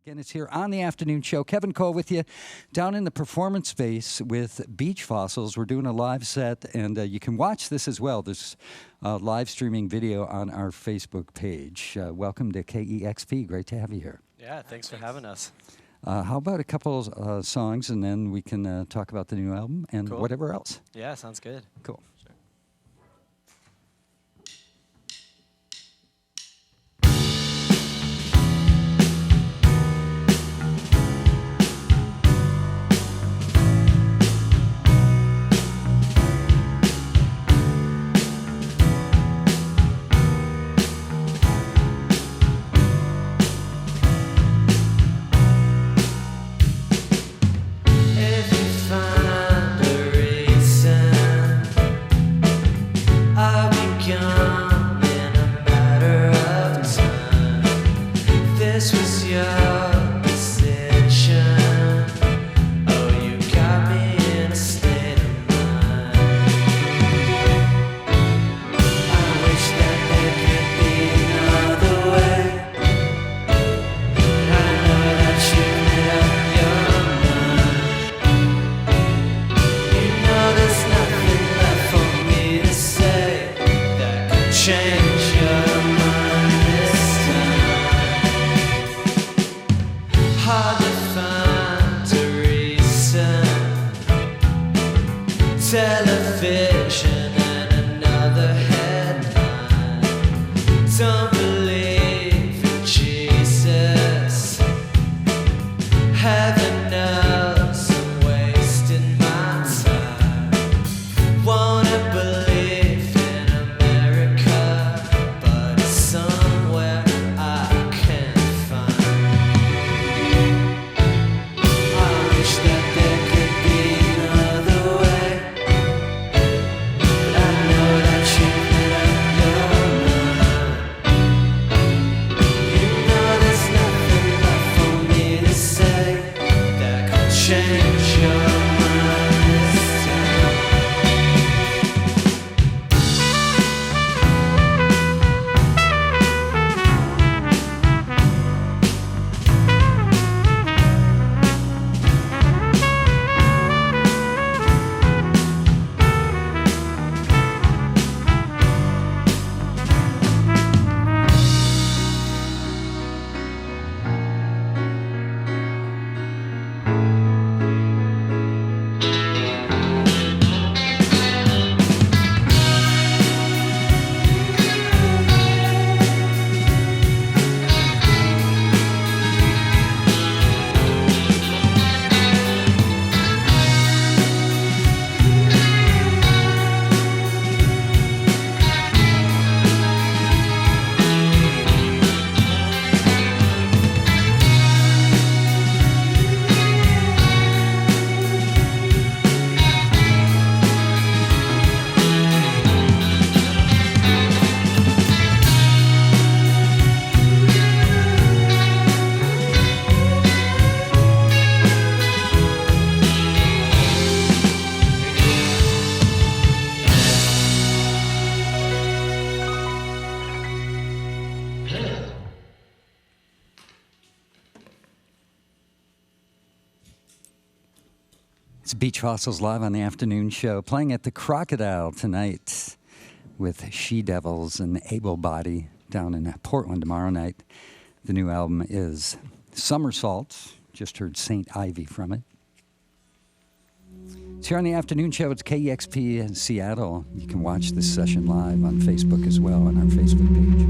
Again, it's here on the afternoon show. Kevin Cole with you down in the performance space with Beach Fossils. We're doing a live set, and you can watch this as well. There's live streaming video on our Facebook page. Welcome to KEXP. Great to have you here. Yeah, thanks for having us. How about a couple songs, and then we can talk about the new album and whatever else. Yeah, sounds good. Cool. Television and another headline. Don't believe in Jesus. Heaven knows I'm wasting my time. Wanna believe in America, but it's somewhere I can't find. I wish that there could be another way. It's Beach Fossils live on the afternoon show, playing at the Crocodile tonight with She Devils and Able Body down in Portland tomorrow night. The new album is Somersault. Just heard St. Ivy from it. It's here on the afternoon show. It's KEXP in Seattle. You can watch this session live on Facebook as well, on our Facebook page.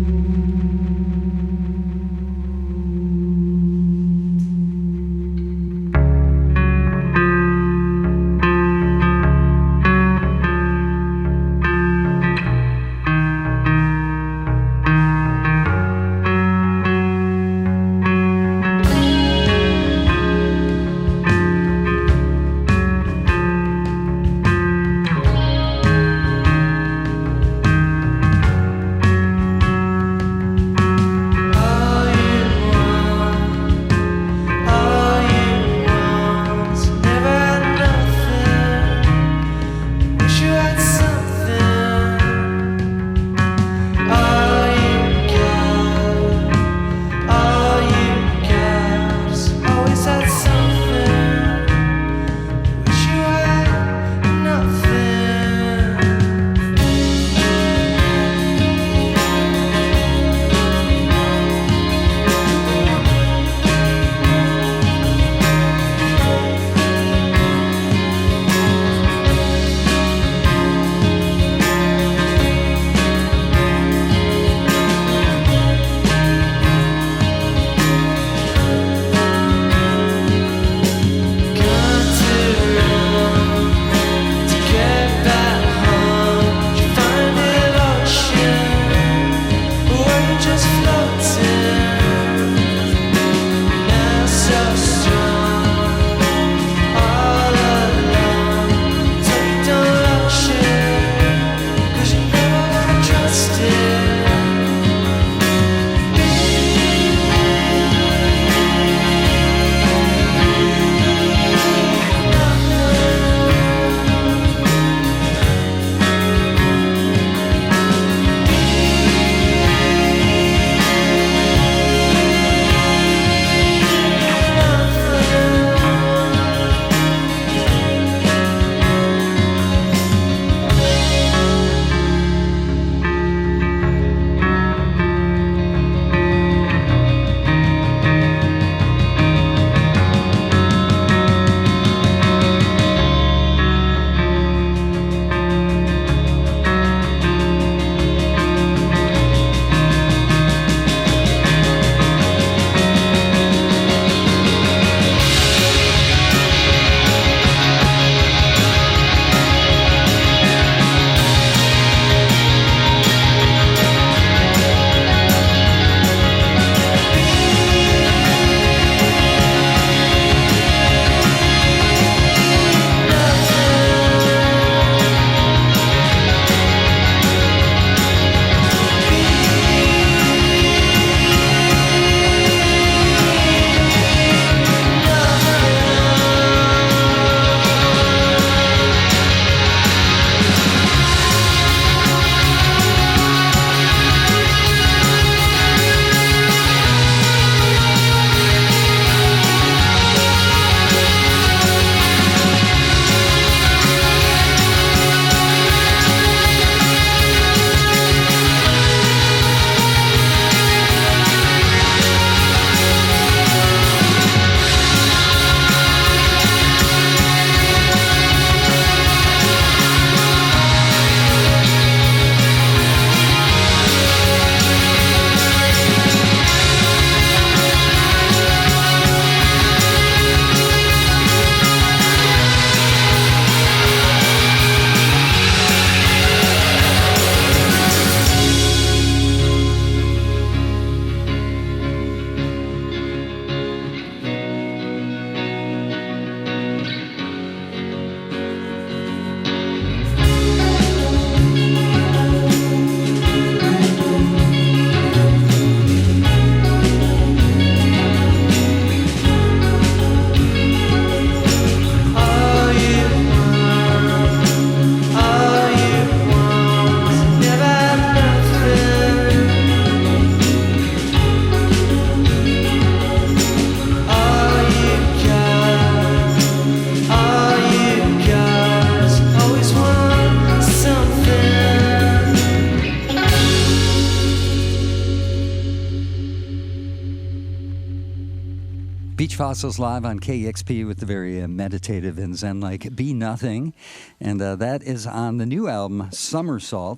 Beach Fossils live on KEXP with the very meditative and zen-like Be Nothing. And that is on the new album, Somersault.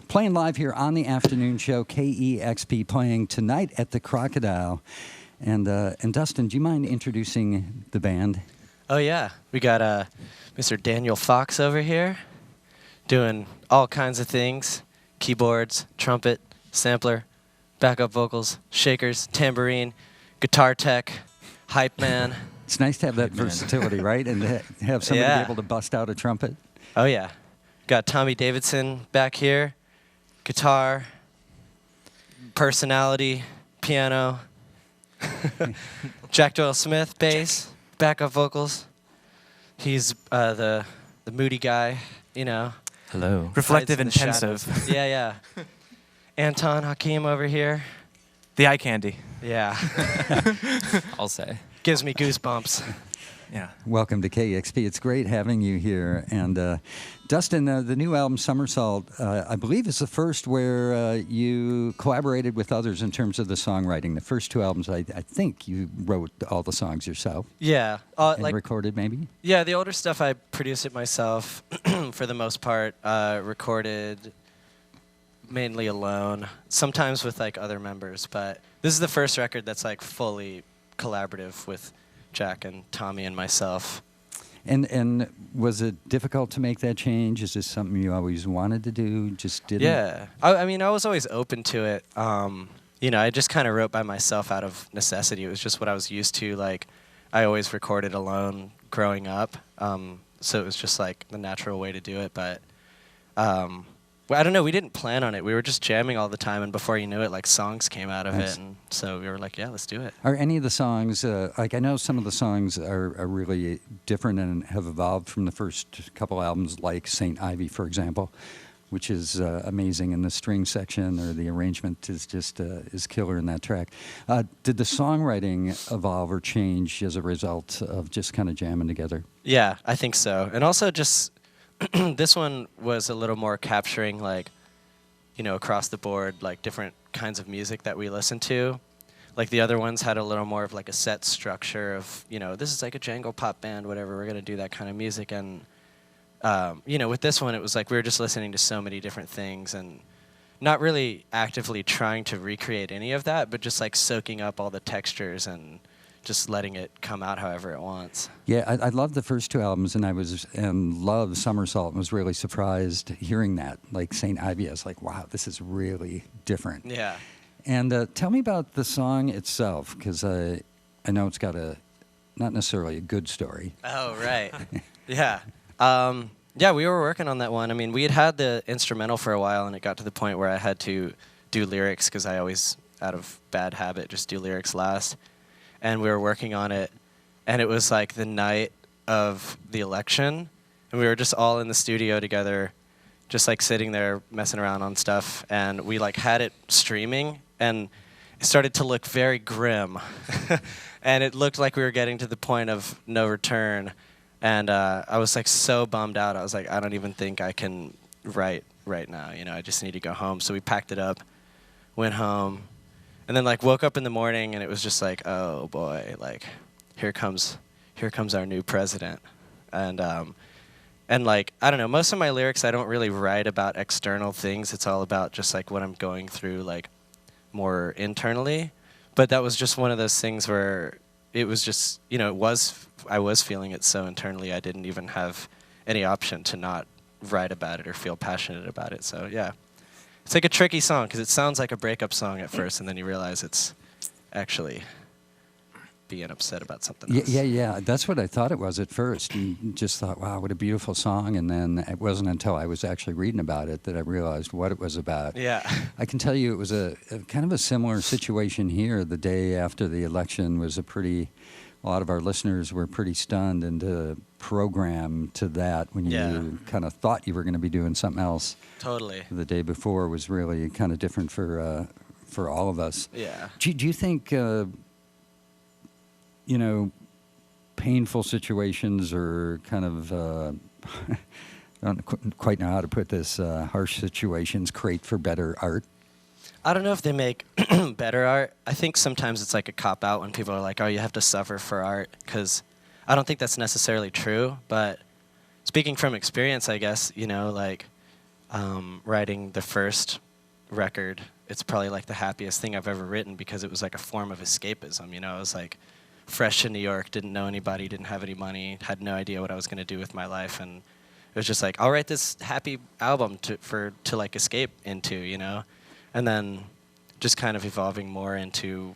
Playing live here on the afternoon show, KEXP, playing tonight at the Crocodile. And Dustin, do you mind introducing the band? Oh, yeah. We got Mr. Daniel Fox over here doing all kinds of things. Keyboards, trumpet, sampler, backup vocals, shakers, tambourine, guitar tech, hype man. It's nice to have that versatility, right? And to have somebody be able to bust out a trumpet. Oh, yeah. Got Tommy Davidson back here, guitar, personality, piano, Jack Doyle Smith, bass, backup vocals. He's the moody guy, you know. Hello. Reflective, Hides in the intensive. shadows. Yeah. Anton Hakim over here. The eye candy. Yeah. I'll say. Gives me goosebumps. Yeah. Welcome to KEXP. It's great having you here. And Dustin, the new album, Somersault, I believe is the first where you collaborated with others in terms of the songwriting. The first two albums, I think you wrote all the songs yourself. Yeah. And recorded, maybe? Yeah, the older stuff, I produced it myself for the most part. Recorded mainly alone, sometimes with like other members. But this is the first record that's like fully collaborative with Jack and Tommy and myself. And was it difficult to make that change? Is this something you always wanted to do, just didn't? Yeah. I mean, I was always open to it. You know, I just kind of wrote by myself out of necessity. It was just what I was used to. Like, I always recorded alone growing up. So it was just like the natural way to do it. But well, I don't know. We didn't plan on it. We were just jamming all the time, and before you knew it, like songs came out of it, and so we were like, "Yeah, let's do it." Are any of the songs like I know some of the songs are really different and have evolved from the first couple albums, like Saint Ivy, for example, which is amazing, and the string section or the arrangement is just is killer in that track. Did the songwriting evolve or change as a result of just kind of jamming together? Yeah, I think so, and also just. This one was a little more capturing, like, you know, across the board, like different kinds of music that we listen to. Like the other ones had a little more of like a set structure of, you know, this is like a jangle pop band, whatever, we're going to do that kind of music. And, you know, with this one, it was like we were just listening to so many different things and not really actively trying to recreate any of that, but just like soaking up all the textures and just letting it come out however it wants. Yeah, I loved the first two albums, and loved Somersault, and was really surprised hearing that. Like Saint Ivy, I was like, wow, this is really different. Yeah. And tell me about the song itself, because I know it's got not necessarily a good story. Oh, right. Yeah. Yeah, we were working on that one. I mean, we had the instrumental for a while, and it got to the point where I had to do lyrics, because I always, out of bad habit, just do lyrics last. And we were working on it, and it was like the night of the election, and we were just all in the studio together, just like sitting there messing around on stuff, and we like had it streaming, and it started to look very grim, and it looked like we were getting to the point of no return, and I was like so bummed out. I was like, I don't even think I can write right now, you know, I just need to go home. So we packed it up, went home, and then like woke up in the morning, and it was just like, oh boy, like here comes our new president. And like, I don't know, most of my lyrics, I don't really write about external things. It's all about just like what I'm going through, like more internally. But that was just one of those things where it was just, you know, I was feeling it so internally, I didn't even have any option to not write about it or feel passionate about it. So yeah. It's like a tricky song because it sounds like a breakup song at first, and then you realize it's actually being upset about something else. Yeah. That's what I thought it was at first. And just thought, wow, what a beautiful song. And then it wasn't until I was actually reading about it that I realized what it was about. Yeah. I can tell you it was a kind of a similar situation here. The day after the election was a lot of our listeners were pretty stunned and programmed to that when you kind of thought you were going to be doing something else. Totally. The day before was really kind of different for all of us. Yeah. Do you think, you know, painful situations or kind of, I don't quite know how to put this, harsh situations create for better art? I don't know if they make better art. I think sometimes it's like a cop-out when people are like, oh, you have to suffer for art, because I don't think that's necessarily true. But speaking from experience, I guess, you know, like writing the first record, it's probably like the happiest thing I've ever written because it was like a form of escapism. You know, I was like fresh in New York, didn't know anybody, didn't have any money, had no idea what I was going to do with my life. And it was just like, I'll write this happy album to like escape into, you know? And then just kind of evolving more into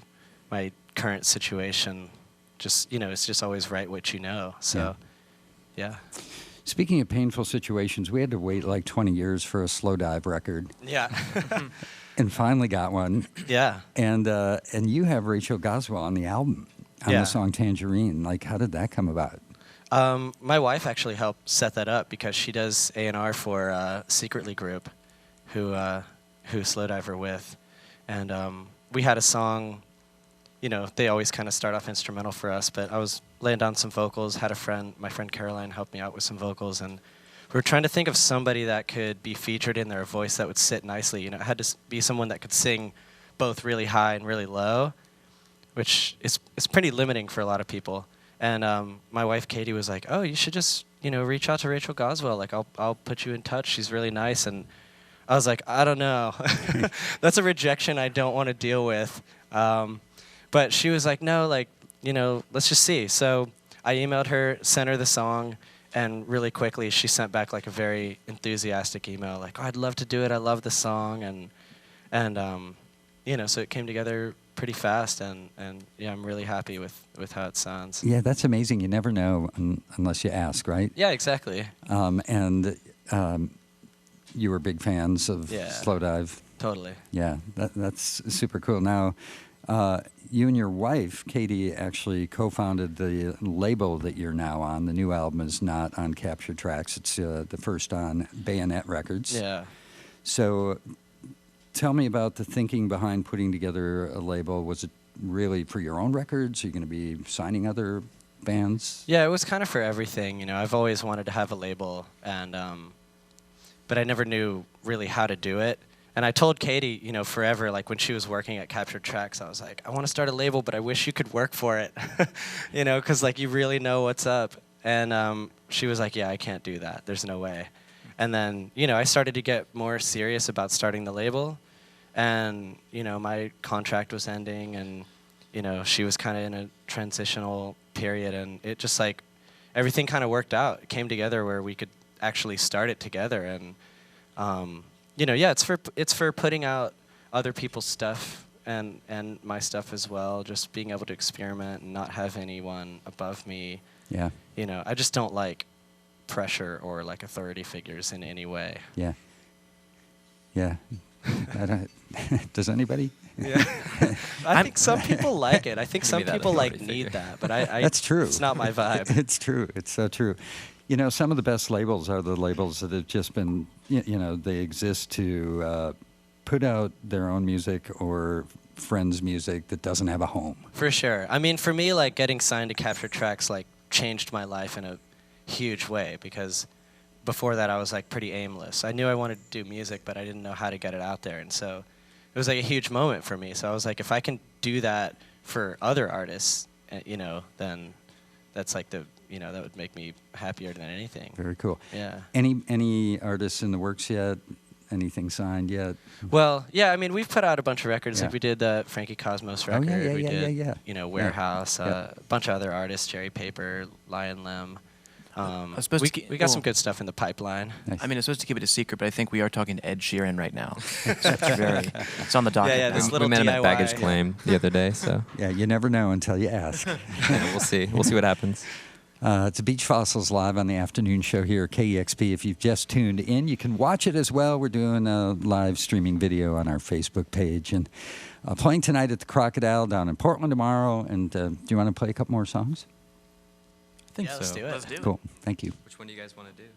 my current situation. Just, you know, it's just always write what you know. So, yeah. Speaking of painful situations, we had to wait like 20 years for a Slow Dive record. Yeah. And finally got one. Yeah. And you have Rachel Goswell on the album, on the song Tangerine. Like, how did that come about? My wife actually helped set that up because she does A&R for Secretly Group, who Slow Diver with. And we had a song, you know, they always kind of start off instrumental for us, but I was laying down some vocals, had my friend Caroline help me out with some vocals, and we were trying to think of somebody that could be featured in there, a voice that would sit nicely. You know, it had to be someone that could sing both really high and really low, which is pretty limiting for a lot of people. And my wife Katie was like, "Oh, you should just, you know, reach out to Rachel Goswell. Like, I'll put you in touch. She's really nice." And I was like, "I don't know. That's a rejection I don't want to deal with." But she was like, "No, like, you know, let's just see." So I emailed her, sent her the song, and really quickly she sent back like a very enthusiastic email, like, "Oh, I'd love to do it. I love the song," and you know, so it came together pretty fast, and yeah, I'm really happy with how it sounds. Yeah, that's amazing. You never know unless you ask, right? Yeah, exactly. And you were big fans of Slow Dive. Totally. Yeah, that's super cool. Now, you and your wife, Katie, actually co-founded the label that you're now on. The new album is not on Captured Tracks. It's the first on Bayonet Records. Yeah. So tell me about the thinking behind putting together a label. Was it really for your own records? Are you going to be signing other bands? Yeah, it was kind of for everything. You know, I've always wanted to have a label, and but I never knew really how to do it. And I told Katie, you know, forever, like when she was working at Captured Tracks, I was like, I want to start a label, but I wish you could work for it, you know, because like you really know what's up. And she was like, yeah, I can't do that. There's no way. And then, you know, I started to get more serious about starting the label. And, you know, my contract was ending, and, you know, she was kind of in a transitional period. And it just like everything kind of worked out. It came together where we could actually start it together. And, you know, yeah, it's for putting out other people's stuff and my stuff as well, just being able to experiment and not have anyone above me. Yeah. You know, I just don't like pressure or like authority figures in any way. Yeah. Yeah. Does anybody? Yeah. I think some people like it. I think some people like need that, but I That's true. It's not my vibe. It's true. It's so true. You know, some of the best labels are the labels that have just been, you know, they exist to put out their own music or friends' music that doesn't have a home. For sure. I mean, for me, like getting signed to Captured Tracks like changed my life in a huge way, because before that I was like pretty aimless. I knew I wanted to do music, but I didn't know how to get it out there, and so it was like a huge moment for me. So I was like, if I can do that for other artists, you know, then that's like the, you know, that would make me happier than anything. Very cool. Yeah. Any artists in the works yet? Anything signed yet? Well, yeah, I mean, we've put out a bunch of records. Yeah. Like we did the Frankie Cosmos record. We did, you know, Warehouse, a bunch of other artists, Jerry Paper, Lion Limb. We got some good stuff in the pipeline. Nice. I mean, it's supposed to keep it a secret, but I think we are talking to Ed Sheeran right now. So it's on the docket. Yeah, now. this little we met him DIY. at Baggage Claim the other day, so Yeah, you never know until you ask. yeah, we'll see. We'll see what happens. It's Beach Fossils live on the afternoon show here at KEXP. If you've just tuned in, you can watch it as well. We're doing a live streaming video on our Facebook page. And playing tonight at the Crocodile down in Portland tomorrow. And do you want to play a couple more songs? I think Yeah, so. let's do it. Let's do it. Cool. Thank you. Which one do you guys want to do?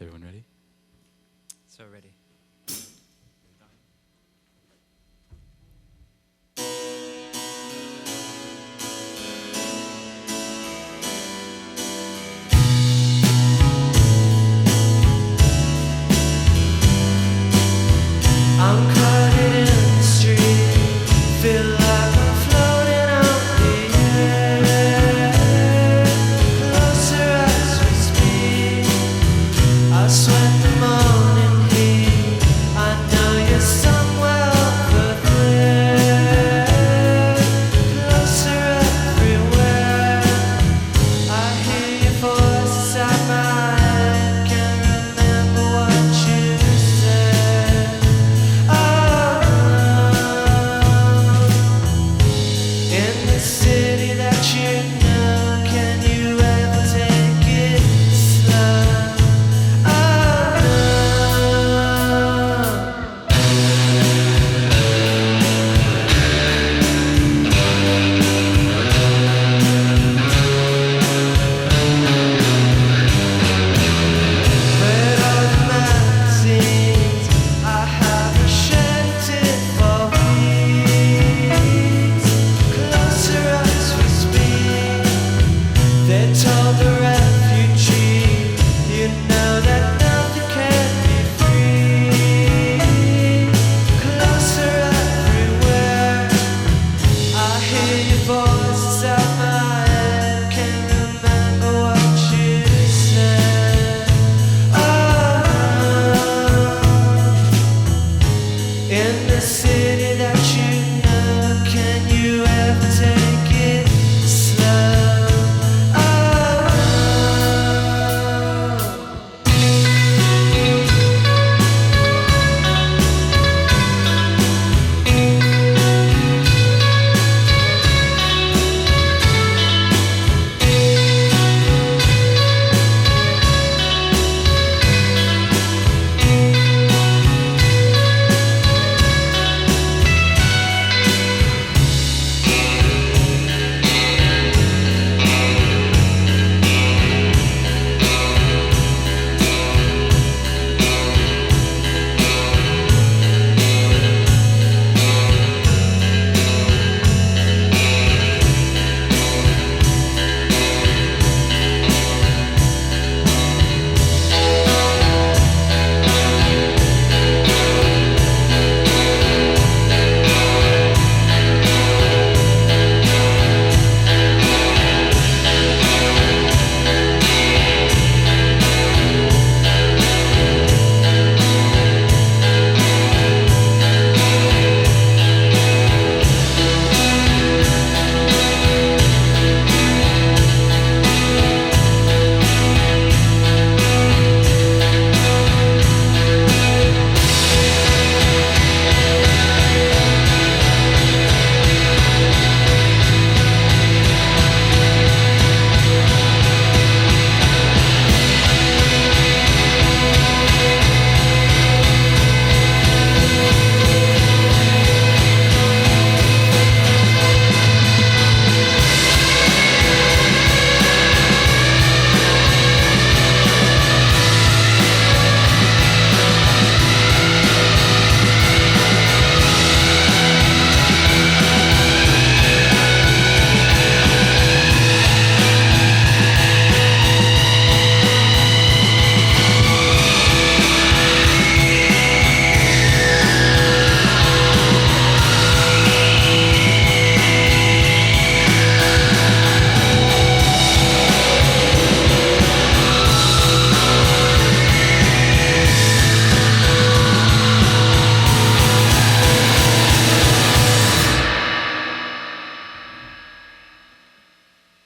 everyone ready? So ready. I'm caught in the street, feel like I'm floating on the air. Closer as we speak, I sweat the morning heat. I know you're somewhere over there. Closer everywhere, I hear your voice inside my head. Can't remember what you said. In the city that you know, can you ever take it slow? Read all the magazines, I haven't checked it for weeks. Closer as we speak, they told the refugee, you know that nothing can be free. Closer everywhere, I hear your voice inside my head. Can't remember what you said. In the city that you know, can you ever take it slow?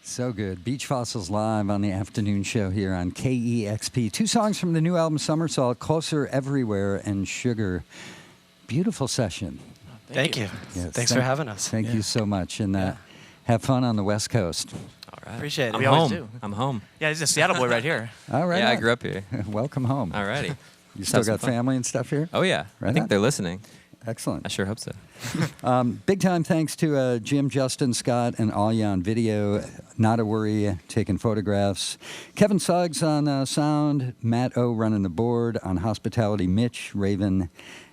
So good. Beach Fossils live on the afternoon show here on KEXP. Two songs from the new album Somersault, Closer Everywhere and Sugar. Beautiful session. Thank you. Yes, Thanks for having us. Thank you so much. And have fun on the West Coast. All right. Appreciate it. I'm We always home. do. I'm home. Yeah, he's a Seattle boy right here. All right. Yeah, I grew up here. Welcome home. Alrighty. You still Have some got fun. family and stuff here? Oh yeah. Right I think on. they're listening. Excellent. I sure hope so. Big time thanks to Jim, Justin, Scott, and Alaia on video. Not a worry, taking photographs. Kevin Suggs on sound. Matt O running the board. On hospitality, Mitch, Raven,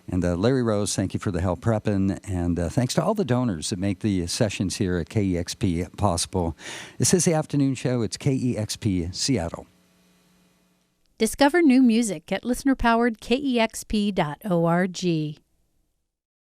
and Larry Rose. Thank you for the help prepping. And thanks to all the donors that make the sessions here at KEXP possible. This is the afternoon show. It's KEXP Seattle. Discover new music at listener-powered KEXP.org.